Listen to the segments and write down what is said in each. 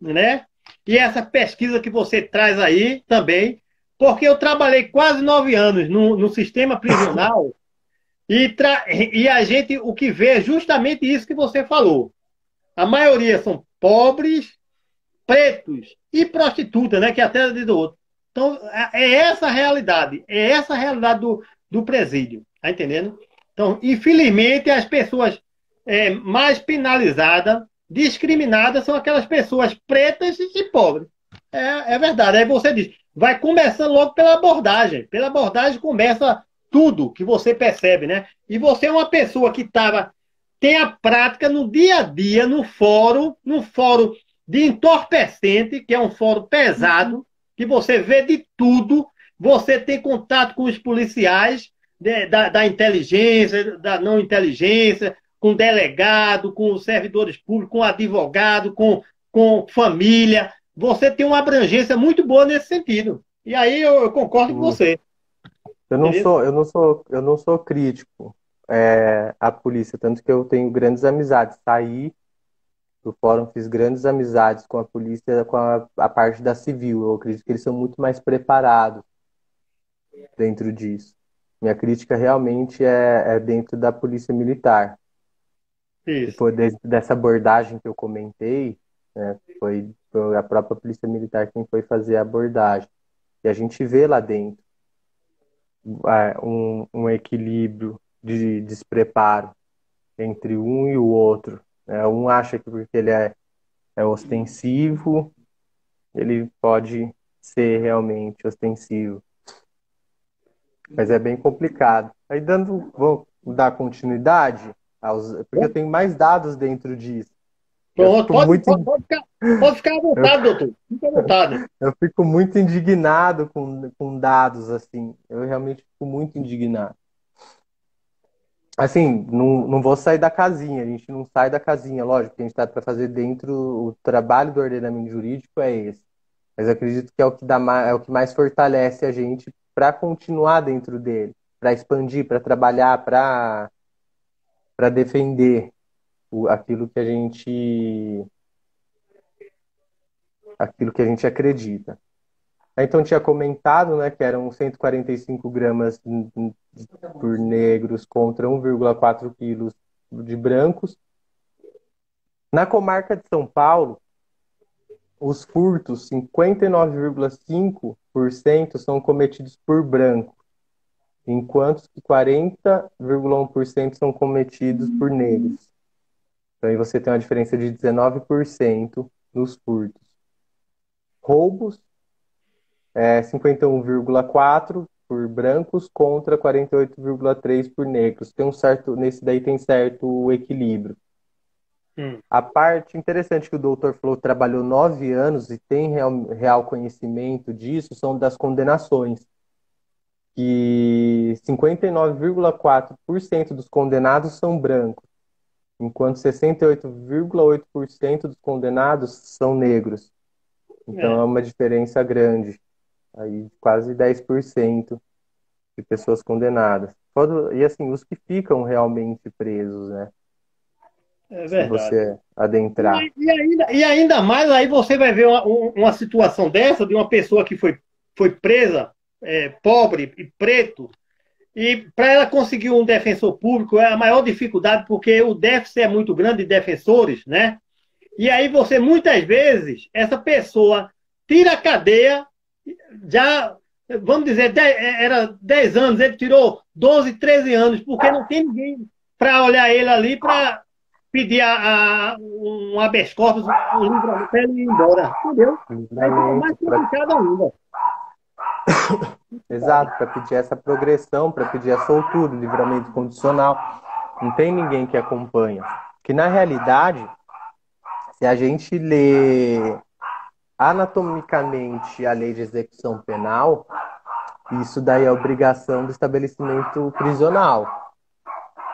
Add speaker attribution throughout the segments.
Speaker 1: né? E essa pesquisa que você traz aí também, porque eu trabalhei quase 9 anos no sistema prisional e a gente o que vê é justamente isso que você falou. A maioria são pobres, pretos e prostitutas, né? Que até diz do outro. Então, é essa a realidade do presídio, tá entendendo? Então, infelizmente, as pessoas mais penalizadas, discriminadas, são aquelas pessoas pretas e pobres. É verdade. Aí você diz, vai começando logo pela abordagem. Pela abordagem começa tudo que você percebe, né? E você é uma pessoa que tem a prática no dia a dia, no fórum de entorpecente, que é um fórum pesado, que você vê de tudo, você tem contato com os policiais da inteligência, da não inteligência, com delegado, com servidores públicos, com advogado, com família. Você tem uma abrangência muito boa nesse sentido. E aí eu concordo com
Speaker 2: Sim.
Speaker 1: você. Beleza?
Speaker 2: Eu não sou crítico à polícia, tanto que eu tenho grandes amizades. Saí do fórum, fiz grandes amizades com a polícia, com a parte da civil. Eu acredito que eles são muito mais preparados dentro disso. Minha crítica realmente é dentro da polícia militar. E
Speaker 1: Isso.
Speaker 2: foi dessa abordagem que eu comentei, né, foi a própria polícia militar quem foi fazer a abordagem. E a gente vê lá dentro um equilíbrio de despreparo entre um e o outro. Um acha que porque ele é ostensivo, ele pode ser realmente ostensivo, mas é bem complicado. Aí vou dar continuidade, porque eu tenho mais dados dentro disso. Eu
Speaker 1: Pronto,
Speaker 2: fico muito,
Speaker 1: pode ficar à
Speaker 2: eu,
Speaker 1: vontade, doutor. Fique à vontade.
Speaker 2: eu fico muito indignado com dados assim. Eu realmente fico muito indignado. Assim, não vou sair da casinha, a gente não sai da casinha, lógico, que a gente está para fazer dentro, o trabalho do ordenamento jurídico é esse. Mas eu acredito que é o que é o que mais fortalece a gente para continuar dentro dele, para expandir, para trabalhar, para defender aquilo que a gente acredita. Então tinha comentado, né, que eram 145 gramas por negros contra 1,4 quilos de brancos. Na comarca de São Paulo, os furtos, 59,5% são cometidos por branco, enquanto que 40,1% são cometidos por negros. Então aí você tem uma diferença de 19% nos furtos. Roubos, 51,4% por brancos contra 48,3% por negros. Nesse daí tem certo equilíbrio.
Speaker 1: Hum.
Speaker 2: A parte interessante que o doutor falou, trabalhou 9 anos e tem real conhecimento disso, são das condenações. Que 59,4% dos condenados são brancos, enquanto 68,8% dos condenados são negros. Então é
Speaker 1: É,
Speaker 2: uma diferença grande, aí quase 10% de pessoas condenadas. E assim, os que ficam realmente presos, né?
Speaker 1: é
Speaker 2: Se
Speaker 1: verdade.
Speaker 2: você adentrar.
Speaker 1: E ainda mais aí você vai ver uma situação dessa de uma pessoa que foi presa, pobre e preto, e para ela conseguir um defensor público é a maior dificuldade, porque o déficit é muito grande de defensores, né? E aí você, muitas vezes, essa pessoa tira a cadeia, já, vamos dizer, era 10 anos, ele tirou 12, 13 anos, porque não tem ninguém para olhar ele ali para pedir um habeas corpus, um livramento para ele ir embora, entendeu? Aí fica mais
Speaker 2: Livramento,
Speaker 1: complicado ainda.
Speaker 2: exato, para pedir essa progressão, para pedir a soltura, o livramento condicional. Não tem ninguém que acompanha. Que na realidade, se a gente lê anatomicamente a lei de execução penal, isso daí é obrigação do estabelecimento prisional.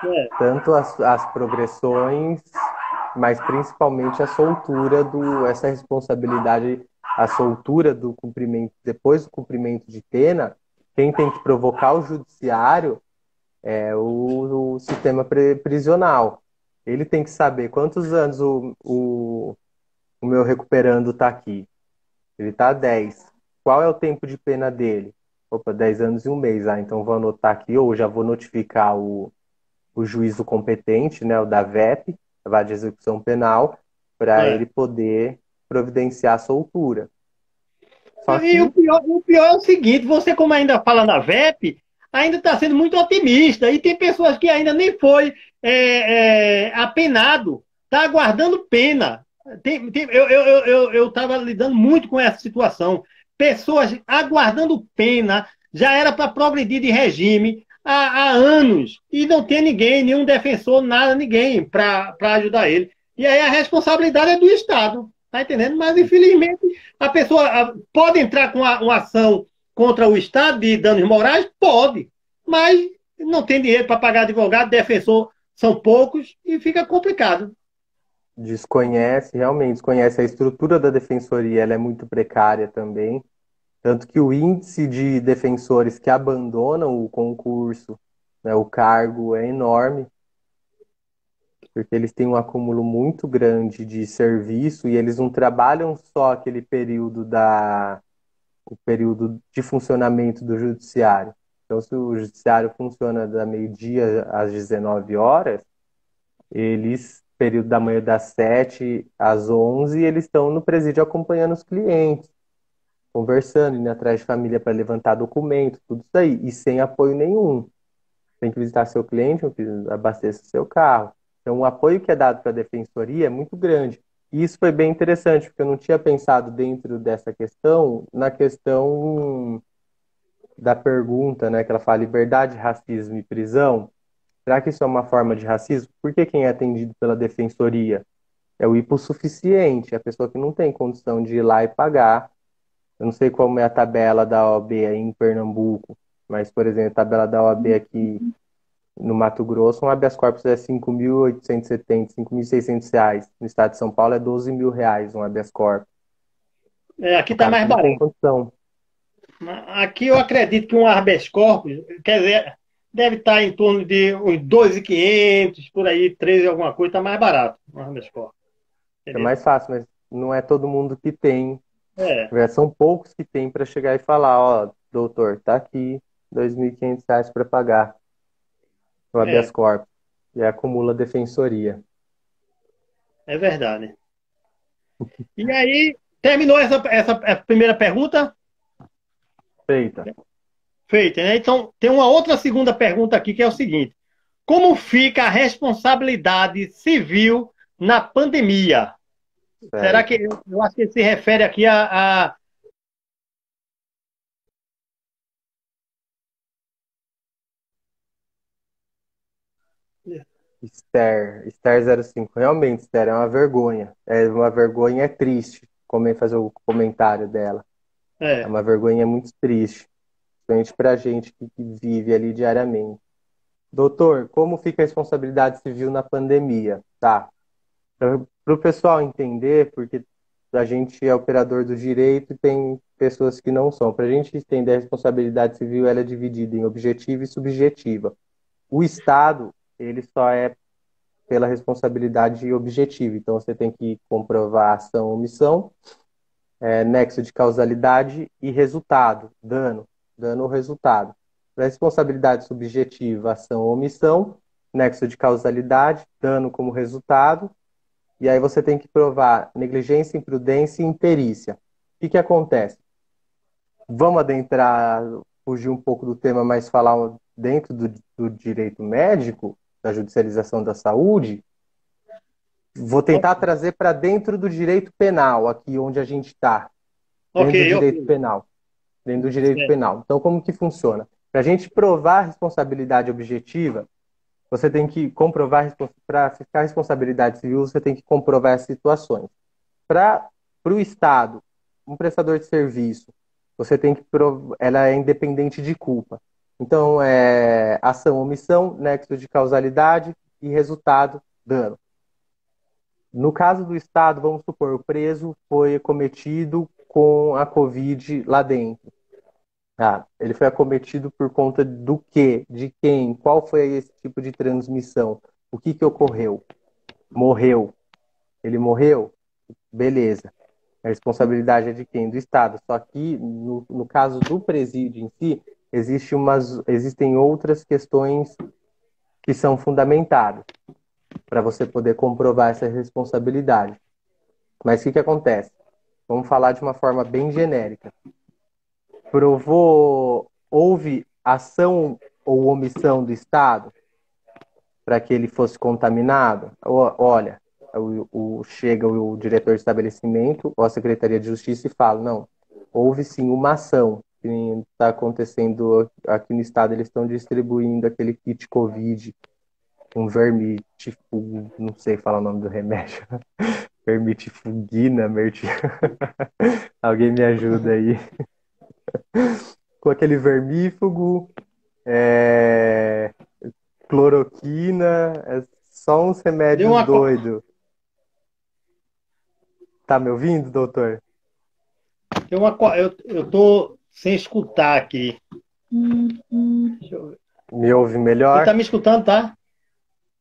Speaker 1: É,
Speaker 2: Tanto as progressões, mas principalmente a soltura essa responsabilidade, a soltura do cumprimento, depois do cumprimento de pena, quem tem que provocar o judiciário é o sistema prisional. Ele tem que saber quantos anos o meu recuperando está aqui. Ele está 10. Qual é o tempo de pena dele? Opa, 10 anos e um mês. Ah, então vou anotar aqui, ou já vou notificar o juízo competente, né, o da VEP, a Vara de Execução Penal, para
Speaker 1: É.
Speaker 2: ele poder providenciar a soltura. Só
Speaker 1: E
Speaker 2: que
Speaker 1: o pior é o seguinte, você como ainda fala na VEP, ainda está sendo muito otimista, e tem pessoas que ainda nem foi apenado, está aguardando pena. Eu estava lidando muito com essa situação. Pessoas aguardando pena, já era para progredir de regime há anos, e não tem ninguém, nenhum defensor, nada, ninguém para ajudar ele. E aí a responsabilidade é do Estado, tá entendendo? Mas infelizmente a pessoa pode entrar com uma ação contra o Estado de danos morais? Pode, mas não tem dinheiro para pagar advogado, defensor são poucos e fica complicado.
Speaker 2: desconhece, realmente desconhece a estrutura da defensoria, ela é muito precária também. Tanto que o índice de defensores que abandonam o concurso, né, o cargo, é enorme, porque eles têm um acúmulo muito grande de serviço e eles não trabalham só aquele o período de funcionamento do judiciário. Então, se o judiciário funciona da meio-dia às 19 horas, eles, período da manhã das 7 às 11, eles estão no presídio acompanhando os clientes, conversando, indo atrás de família para levantar documento, tudo isso aí, e sem apoio nenhum. Tem que visitar seu cliente, abastecer seu carro. Então, o apoio que é dado para a defensoria é muito grande. E isso foi bem interessante, porque eu não tinha pensado dentro dessa questão, na questão da pergunta, né, que ela fala liberdade, racismo e prisão. Será que isso é uma forma de racismo? Por que quem é atendido pela defensoria é o hipossuficiente, a pessoa que não tem condição de ir lá e pagar. Eu não sei como é a tabela da OAB aí em Pernambuco, mas, por exemplo, a tabela da OAB aqui no Mato Grosso, um habeas corpus é 5.870, 5.600 reais. No estado de São Paulo é 12 mil reais um habeas corpus.
Speaker 1: Aqui
Speaker 2: O
Speaker 1: está
Speaker 2: cara
Speaker 1: mais
Speaker 2: que não tem
Speaker 1: barato.
Speaker 2: condição.
Speaker 1: Aqui eu acredito que um habeas corpus, quer dizer, deve estar em torno de uns 2.500, por aí, 13 alguma coisa, está mais barato um habeas corpus.
Speaker 2: É
Speaker 1: Entendeu?
Speaker 2: mais fácil, mas não é todo mundo que tem.
Speaker 1: É,
Speaker 2: São poucos que tem para chegar e falar, ó, doutor, tá aqui, 2.500 reais para pagar o habeas
Speaker 1: é,
Speaker 2: corpus. E acumula defensoria.
Speaker 1: é verdade. E aí, terminou essa primeira pergunta?
Speaker 2: Feita.
Speaker 1: Feita, né? Então, tem uma outra segunda pergunta aqui que é o seguinte: como fica a responsabilidade civil na pandemia? Será que
Speaker 2: Certo.
Speaker 1: eu acho que ele se refere aqui a
Speaker 2: Esther 05. Realmente, Esther, é uma vergonha. É uma vergonha, é triste como fazer o comentário dela. É
Speaker 1: é,
Speaker 2: uma vergonha muito triste, principalmente para a gente que vive ali diariamente. Doutor, como fica a responsabilidade civil na pandemia? Tá. Para o pessoal entender, porque a gente é operador do direito e tem pessoas que não são. Para a gente entender a responsabilidade civil, ela é dividida em objetiva e subjetiva. O Estado, ele só é pela responsabilidade objetiva. Então, você tem que comprovar ação ou omissão, nexo de causalidade e resultado, dano ou resultado. Para responsabilidade subjetiva, ação ou omissão, nexo de causalidade, dano como resultado, e aí você tem que provar negligência, imprudência e imperícia. O que acontece? Vamos adentrar, fugir um pouco do tema, mas falar dentro do direito médico, da judicialização da saúde. Vou tentar trazer para dentro do direito penal, aqui onde a gente está,
Speaker 1: ok,
Speaker 2: dentro do
Speaker 1: ok.
Speaker 2: direito penal. Dentro do direito
Speaker 1: Certo.
Speaker 2: penal. Então, como que funciona? Para a gente provar a responsabilidade objetiva, você tem que comprovar, para ficar responsabilidade civil, você tem que comprovar as situações. Para o Estado, um prestador de serviço, você tem que provar, ela é independente de culpa. Então, é ação, omissão, nexo de causalidade e resultado, dano. No caso do Estado, vamos supor, o preso foi acometido com a Covid lá dentro. Ah, ele foi acometido por conta do quê? De quem? Qual foi esse tipo de transmissão? O que ocorreu? Morreu. Ele morreu? beleza. A responsabilidade é de quem? Do Estado. Só que, no caso do presídio em si, existem outras questões que são fundamentadas para você poder comprovar essa responsabilidade. Mas o que acontece? Vamos falar de uma forma bem genérica. Houve ação ou omissão do Estado para que ele fosse contaminado? Olha, chega o diretor de estabelecimento ou a Secretaria de Justiça e fala, não, houve sim uma ação que está acontecendo aqui no estado, eles estão distribuindo aquele kit Covid, um vermitifugina, não sei falar o nome do remédio, vermitifugina, alguém me ajuda aí, com aquele vermífugo, cloroquina, é só uns remédios doidos. Tá me ouvindo, doutor?
Speaker 1: Eu tô sem escutar aqui. Deixa eu ver.
Speaker 2: Me ouve melhor?
Speaker 1: Você tá me escutando, tá?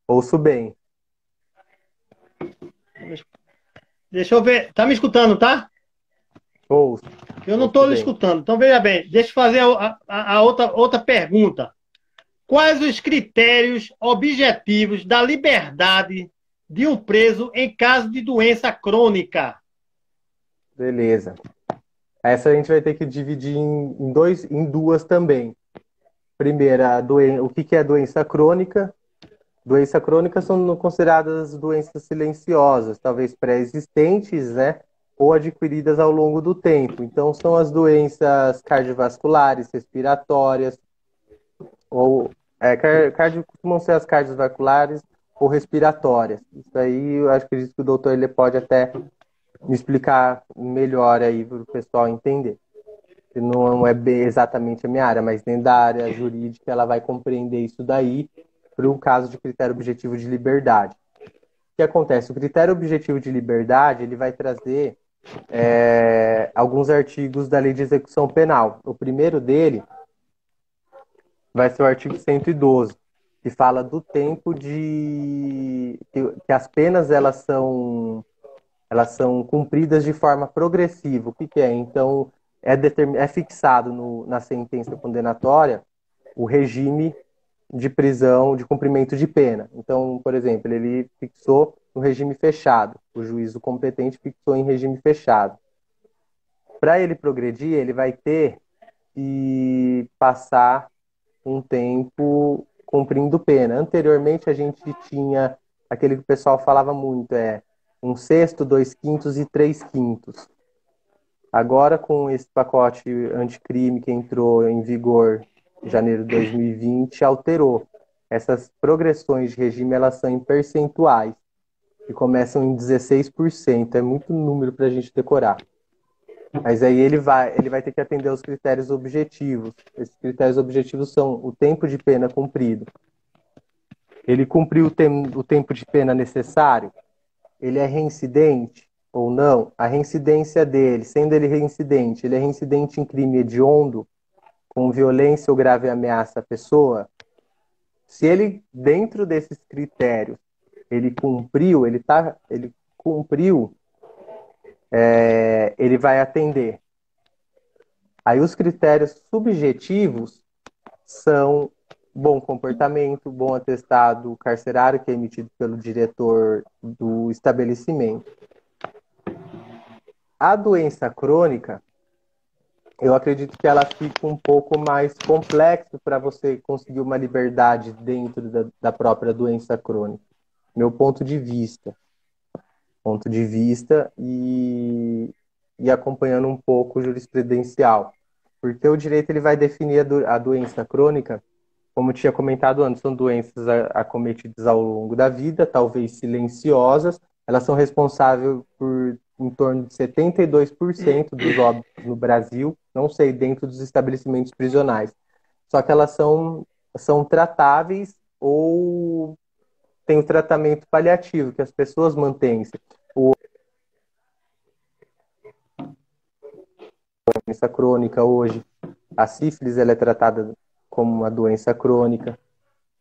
Speaker 2: Ouço bem.
Speaker 1: Deixa eu ver. Tá me escutando, tá?
Speaker 2: Ouço.
Speaker 1: Eu não tô lhe escutando. Então, veja bem, deixa eu fazer a outra pergunta. Quais os critérios objetivos da liberdade de um preso em caso de doença crônica?
Speaker 2: Beleza. Essa a gente vai ter que dividir em duas também. Primeira, o que é doença crônica? Doença crônica são consideradas doenças silenciosas, talvez pré-existentes, né? Ou adquiridas ao longo do tempo. Então, são as doenças cardiovasculares, respiratórias, ou costumam ser as cardiovasculares ou respiratórias. Isso aí, eu acho que o doutor ele pode até me explicar melhor aí para o pessoal entender. Não é bem exatamente a minha área, mas dentro da área jurídica ela vai compreender isso daí para o caso de critério objetivo de liberdade. O que acontece? O critério objetivo de liberdade ele vai trazer alguns artigos da Lei de Execução Penal. O primeiro dele vai ser o artigo 112, que fala do tempo que as penas elas são cumpridas de forma progressiva. O que é? Então, é fixado na sentença condenatória o regime de prisão, de cumprimento de pena. Então, por exemplo, ele fixou no regime fechado. O juízo competente fixou em regime fechado. Para ele progredir, ele vai ter que passar um tempo cumprindo pena. Anteriormente, a gente tinha aquele que o pessoal falava muito, 1/6, 2/5 e 3/5. Agora, com esse pacote anticrime que entrou em vigor em janeiro de 2020, alterou. Essas progressões de regime elas são em percentuais, que começam em 16%. É muito número para a gente decorar. Mas aí ele vai ter que atender aos critérios objetivos. Esses critérios objetivos são o tempo de pena cumprido. Ele cumpriu o tempo de pena necessário? Ele é reincidente ou não? A reincidência dele, sendo ele é reincidente em crime hediondo, com violência ou grave ameaça à pessoa? Se ele, dentro desses critérios, ele cumpriu, ele vai atender. Aí os critérios subjetivos são bom comportamento, bom atestado carcerário, que é emitido pelo diretor do estabelecimento. A doença crônica, eu acredito que ela fica um pouco mais complexa para você conseguir uma liberdade dentro da própria doença crônica. Meu ponto de vista. E acompanhando um pouco o jurisprudencial. Porque o direito ele vai definir a doença crônica, como eu tinha comentado antes, são doenças acometidas ao longo da vida, talvez silenciosas. Elas são responsáveis por em torno de 72% dos óbitos no Brasil, não sei, dentro dos estabelecimentos prisionais. Só que elas são tratáveis ou tem o tratamento paliativo, que as pessoas mantêm-se. A doença crônica hoje, a sífilis ela é tratada como uma doença crônica.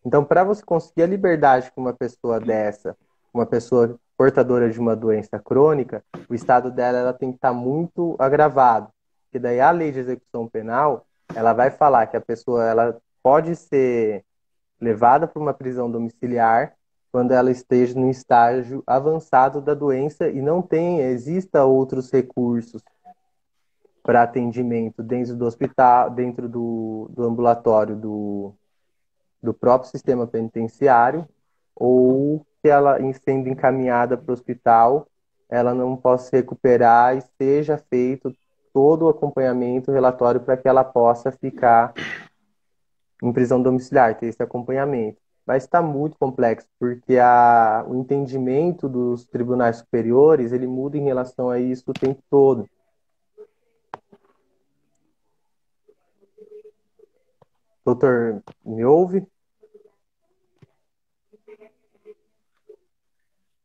Speaker 2: Então, para você conseguir a liberdade com uma pessoa dessa, uma pessoa portadora de uma doença crônica, o estado dela ela tem que estar muito agravado. Porque daí a lei de execução penal, ela vai falar que a pessoa ela pode ser levada para uma prisão domiciliar quando ela esteja no estágio avançado da doença e não exista outros recursos para atendimento dentro do hospital, dentro do ambulatório do próprio sistema penitenciário, ou que ela, sendo encaminhada para o hospital, ela não possa se recuperar e seja feito todo o acompanhamento, relatório, para que ela possa ficar em prisão domiciliar, ter esse acompanhamento. Mas está muito complexo, porque o entendimento dos tribunais superiores, ele muda em relação a isso o tempo todo. Doutor, me ouve?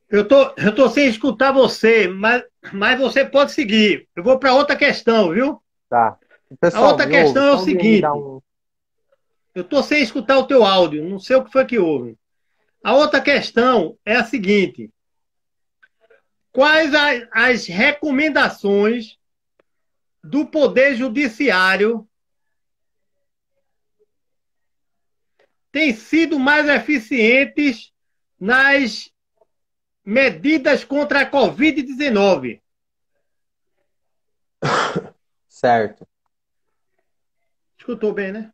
Speaker 1: Eu tô sem escutar você, mas você pode seguir. Eu vou para outra questão, viu?
Speaker 2: Tá.
Speaker 1: A
Speaker 2: Pessoal,
Speaker 1: outra
Speaker 2: me ouve?
Speaker 1: questão é o
Speaker 2: Só alguém me dá
Speaker 1: seguinte. Eu tô sem escutar o teu áudio, não sei o que foi que houve. A outra questão é a seguinte. Quais as recomendações do Poder Judiciário têm sido mais eficientes nas medidas contra a Covid-19?
Speaker 2: Certo.
Speaker 1: Escutou bem, né?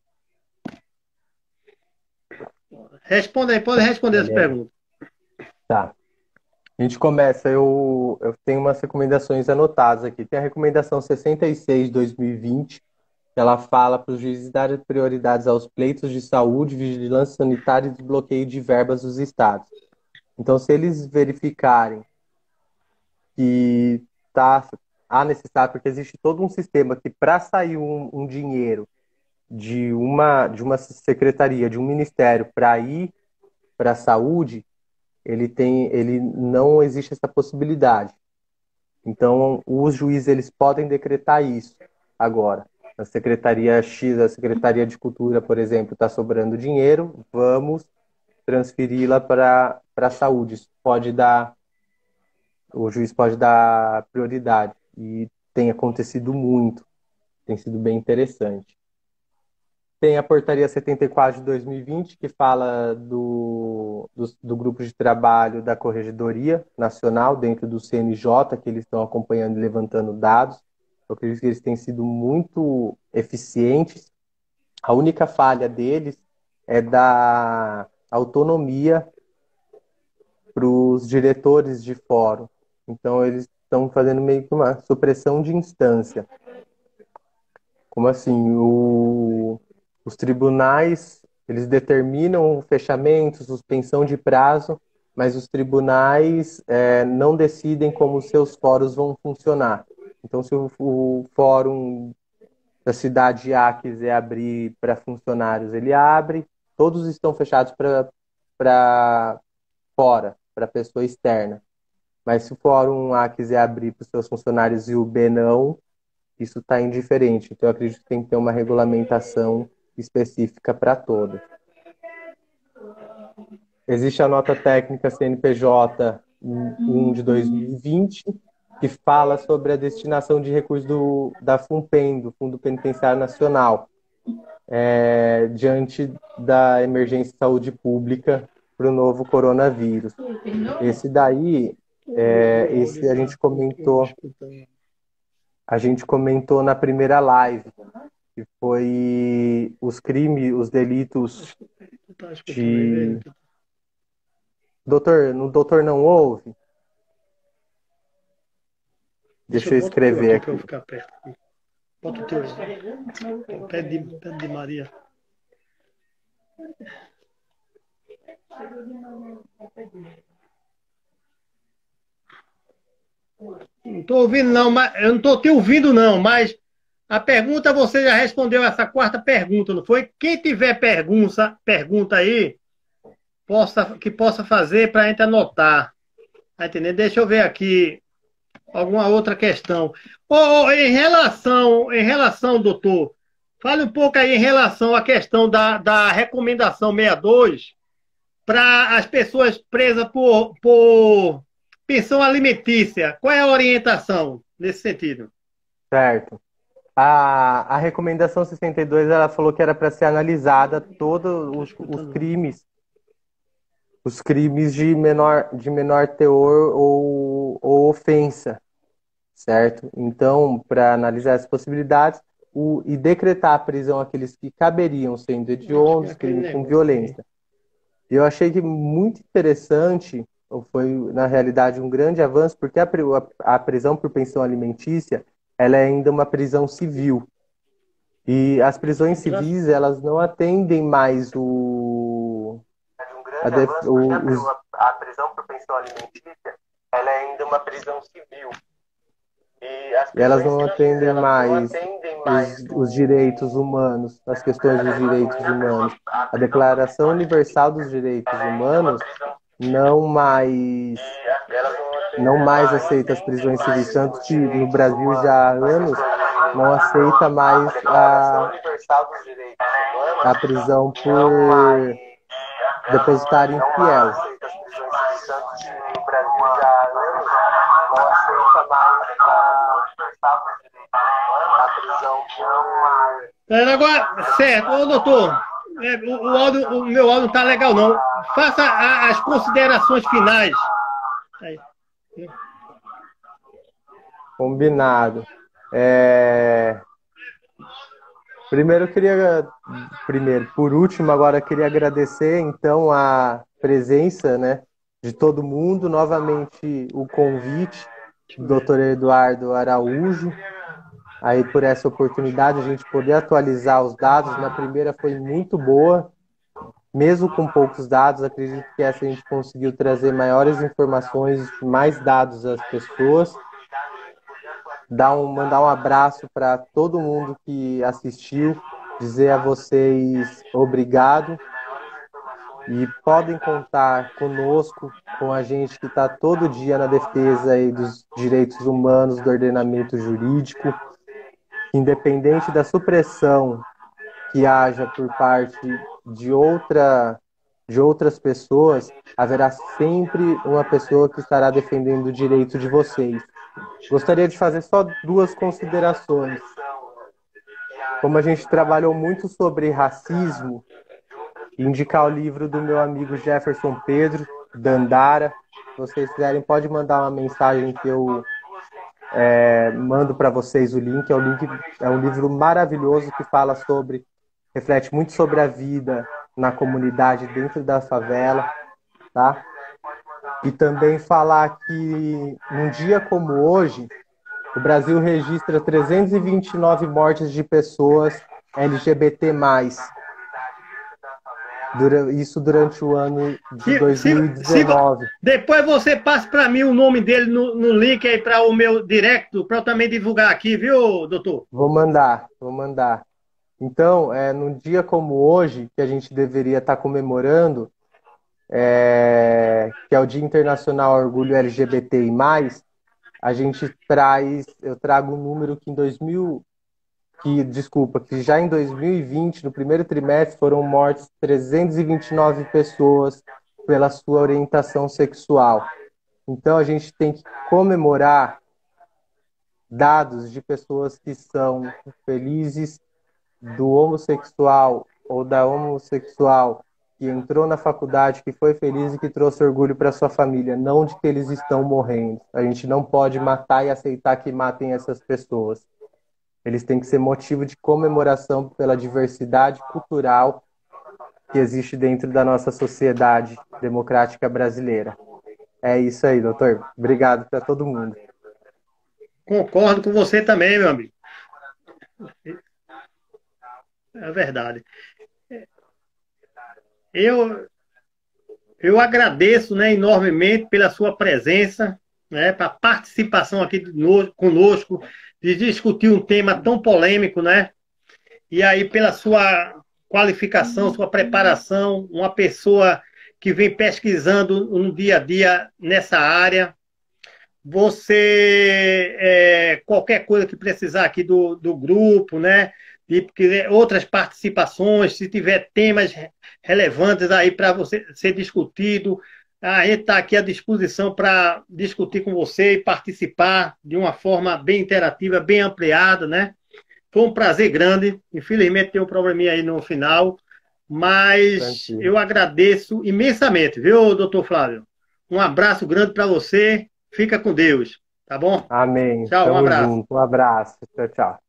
Speaker 1: Responda aí, pode responder essa
Speaker 2: Beleza.
Speaker 1: pergunta.
Speaker 2: Tá. A gente começa, eu tenho umas recomendações anotadas aqui. Tem a recomendação 66 de 2020, que ela fala para os juízes darem prioridades aos pleitos de saúde, vigilância sanitária e desbloqueio de verbas dos estados. Então, se eles verificarem que há necessidade, porque existe todo um sistema que para sair um dinheiro de uma secretaria, de um ministério para ir para a saúde, ele não existe essa possibilidade. Então, os juízes eles podem decretar isso agora. A Secretaria X, a Secretaria de Cultura, por exemplo, está sobrando dinheiro, vamos transferi-la para a saúde. O juiz pode dar prioridade. E tem acontecido muito, tem sido bem interessante. Tem a Portaria 74 de 2020, que fala do grupo de trabalho da Corregedoria Nacional, dentro do CNJ, que eles estão acompanhando e levantando dados. Eu acredito que eles têm sido muito eficientes. A única falha deles é dar autonomia para os diretores de fórum. Então, eles estão fazendo meio que uma supressão de instância. Como assim? Os tribunais, eles determinam o fechamento, suspensão de prazo, mas os tribunais não decidem como os seus fóruns vão funcionar. Então, se o fórum da cidade A quiser abrir para funcionários, ele abre. Todos estão fechados para fora, para pessoa externa. Mas se o fórum A quiser abrir para os seus funcionários e o B não, isso está indiferente. Então, eu acredito que tem que ter uma regulamentação específica para todas. Existe a nota técnica CNPJ 1 de 2020, que fala sobre a destinação de recursos da FUNPEN, do Fundo Penitenciário Nacional, diante da emergência de saúde pública para o novo coronavírus. Esse daí, esse a gente comentou na primeira live, que foi os crimes, os delitos de... Doutor não ouve? Deixa eu escrever aqui.
Speaker 1: Para eu ficar perto. Bota o teu. Pede de Maria. Não estou ouvindo, não, mas eu não estou te ouvindo, não, mas a pergunta você já respondeu essa quarta pergunta, não foi? Quem tiver pergunta aí, que possa fazer para a gente anotar. Tá entendendo? Deixa eu ver aqui alguma outra questão. Em relação, doutor, fale um pouco aí em relação à questão da recomendação 62 para as pessoas presas por pensão alimentícia, qual é a orientação nesse sentido?
Speaker 2: Certo. A recomendação 62, ela falou que era para ser analisada todos os crimes de menor teor ou ofensa, certo? Então, para analisar as possibilidades e decretar a prisão aqueles que caberiam, sendo hediondos, crimes com violência. Eu achei que muito interessante, foi na realidade um grande avanço, porque a prisão por pensão alimentícia, ela é ainda uma prisão civil. E as prisões civis, elas não atendem mais a prisão por pensão alimentícia, ela é ainda uma prisão civil. E elas não atendem mais os direitos humanos, as questões dos direitos humanos. A Declaração Universal dos Direitos Humanos não mais aceita as prisões civis, tanto que no Brasil já há anos não aceita mais a prisão por depositário infiel.
Speaker 1: Agora, certo, ô doutor, o meu áudio não está legal não. Faça as considerações finais. Aí.
Speaker 2: Combinado. Por último, agora queria agradecer então a presença, né, de todo mundo, novamente o convite do Dr. Eduardo Araújo, aí por essa oportunidade a gente poder atualizar os dados. Na primeira foi muito boa, mesmo com poucos dados, acredito que essa a gente conseguiu trazer maiores informações, mais dados às pessoas. Mandar um abraço para todo mundo que assistiu, dizer a vocês obrigado, e podem contar conosco, com a gente que está todo dia na defesa aí dos direitos humanos, do ordenamento jurídico, independente da supressão que haja por parte de outras pessoas, haverá sempre uma pessoa que estará defendendo o direito de vocês. Gostaria de fazer só 2 considerações. Como a gente trabalhou muito sobre racismo, indicar o livro do meu amigo Jefferson Pedro, Dandara. Se vocês quiserem, pode mandar uma mensagem que eu mando para vocês o link. É um livro maravilhoso que reflete muito sobre a vida na comunidade dentro da favela, tá? E também falar que num dia como hoje, o Brasil registra 329 mortes de pessoas LGBT+. Isso durante o ano de 2019.
Speaker 1: Depois você passa para mim o nome dele no link aí para o meu direct, para eu também divulgar aqui, viu, doutor?
Speaker 2: Vou mandar. Então, num dia como hoje, que a gente deveria estar comemorando, que é o Dia Internacional Orgulho LGBTI+, eu trago um número que que já em 2020, no primeiro trimestre, foram mortas 329 pessoas pela sua orientação sexual. Então, a gente tem que comemorar dados de pessoas que são felizes, do homossexual ou da homossexual que entrou na faculdade, que foi feliz e que trouxe orgulho para sua família, não de que eles estão morrendo. A gente não pode matar e aceitar que matem essas pessoas. Eles têm que ser motivo de comemoração pela diversidade cultural que existe dentro da nossa sociedade democrática brasileira. É isso aí, doutor. Obrigado para todo mundo.
Speaker 1: Concordo com você também, meu amigo. É verdade. Eu agradeço, né, enormemente pela sua presença, né, pela participação aqui conosco, de discutir um tema tão polêmico, né? E aí pela sua qualificação, sua preparação, uma pessoa que vem pesquisando no dia a dia nessa área. Você, qualquer coisa que precisar aqui do grupo, né? De outras participações, se tiver temas relevantes aí para você ser discutido, A gente está aqui à disposição para discutir com você e participar de uma forma bem interativa, bem ampliada, né? Foi um prazer grande. Infelizmente tem um probleminha aí no final, mas
Speaker 2: Tranquilo.
Speaker 1: eu agradeço imensamente, viu, doutor Flávio? Um abraço grande para você. Fica com Deus, tá bom?
Speaker 2: Amém.
Speaker 1: Tchau, um
Speaker 2: Tamo
Speaker 1: abraço.
Speaker 2: junto. Um abraço. Tchau, tchau.